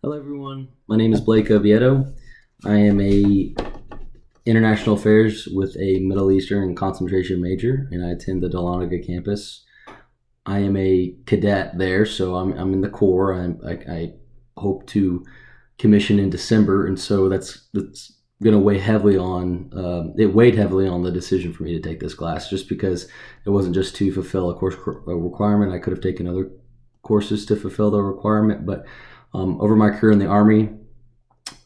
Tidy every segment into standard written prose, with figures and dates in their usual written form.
Hello, everyone. My name is Blake Oviedo. I am a international affairs with a Middle Eastern concentration major, and I attend the Dahlonega campus. I am a cadet there, so I'm in the Corps. I hope to commission in December, and so that's going to weigh heavily on. It weighed heavily on the decision for me to take this class, just because it wasn't just to fulfill a requirement. I could have taken other courses to fulfill the requirement, but over my career in the Army,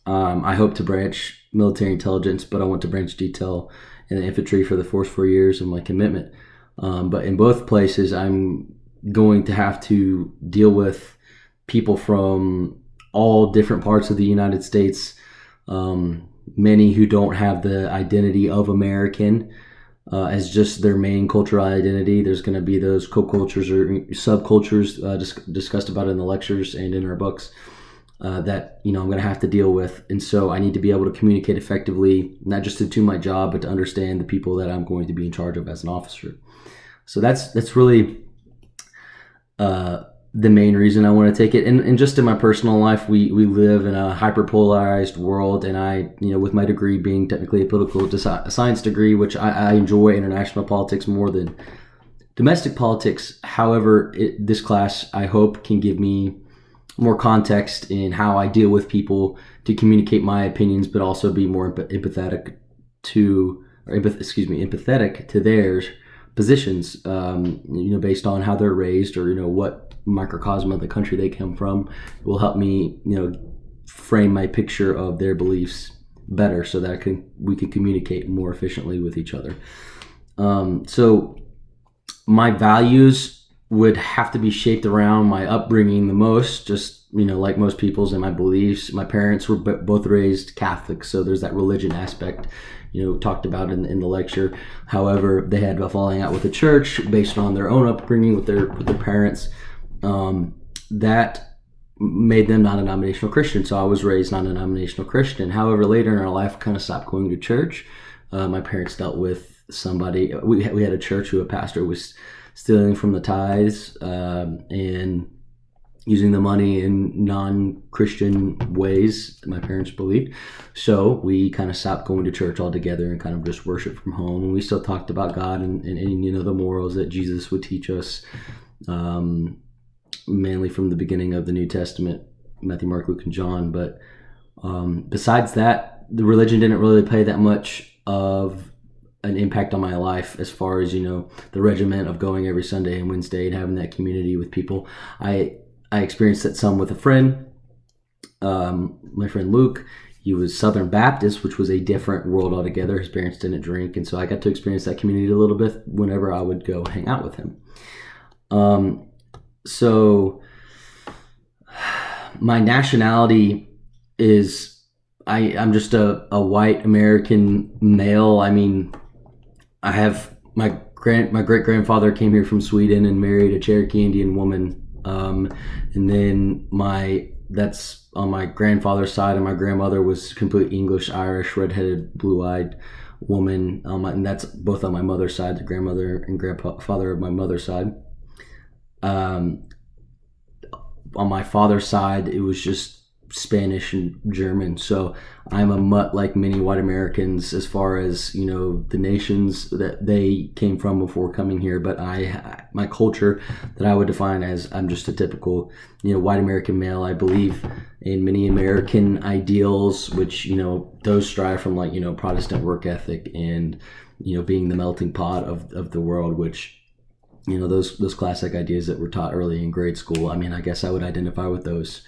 I hope to branch military intelligence, but I want to branch detail in the infantry for the first 4 years of my commitment. But in both places, I'm going to have to deal with people from all different parts of the United States, many who don't have the identity of American as just their main cultural identity. There's going to be those co-cultures or subcultures discussed about in the lectures and in our books that I'm going to have to deal with. And so I need to be able to communicate effectively, not just to do my job, but to understand the people that I'm going to be in charge of as an officer. So that's really the main reason I want to take it. And just in my personal life, we live in a hyperpolarized world, and I, with my degree being technically a political science degree, which I enjoy international politics more than domestic politics. However, this class, I hope, can give me more context in how I deal with people to communicate my opinions, but also be more empathetic to their positions, based on how they're raised or, what microcosm of the country they come from. It will help me, frame my picture of their beliefs better so that we can communicate more efficiently with each other. So my values would have to be shaped around my upbringing the most, just, like most people's, and my beliefs. My parents were both raised Catholic, so there's that religion aspect, talked about in the lecture. However, they had a falling out with the church based on their own upbringing with their parents. That made them non-denominational Christian, so I was raised non-denominational Christian. However, later in our life, I kind of stopped going to church. My parents dealt with somebody. We had a church who a pastor was stealing from the tithes and using the money in non-Christian ways, my parents believed. So we kind of stopped going to church altogether and kind of just worship from home. And we still talked about God and the morals that Jesus would teach us, mainly from the beginning of the New Testament, Matthew, Mark, Luke, and John. But besides that, the religion didn't really play that much of an impact on my life as far as, the regimen of going every Sunday and Wednesday and having that community with people. I experienced that some with a friend, my friend Luke. He was Southern Baptist, which was a different world altogether. His parents didn't drink, and so I got to experience that community a little bit whenever I would go hang out with him. So my nationality is, I'm just a white American male. I mean, I have my great grandfather came here from Sweden and married a Cherokee Indian woman, and then that's on my grandfather's side, and my grandmother was complete English, Irish, redheaded, blue-eyed woman, and that's both on my mother's side, the grandmother and grandfather of my mother's side. On my father's side, it was just Spanish and German. So I'm a mutt like many white Americans as far as, the nations that they came from before coming here. But my culture that I would define as, I'm just a typical, white American male. I believe in many American ideals, which, those strive from Protestant work ethic and, being the melting pot of the world, which, those classic ideas that were taught early in grade school. I mean, I guess I would identify with those.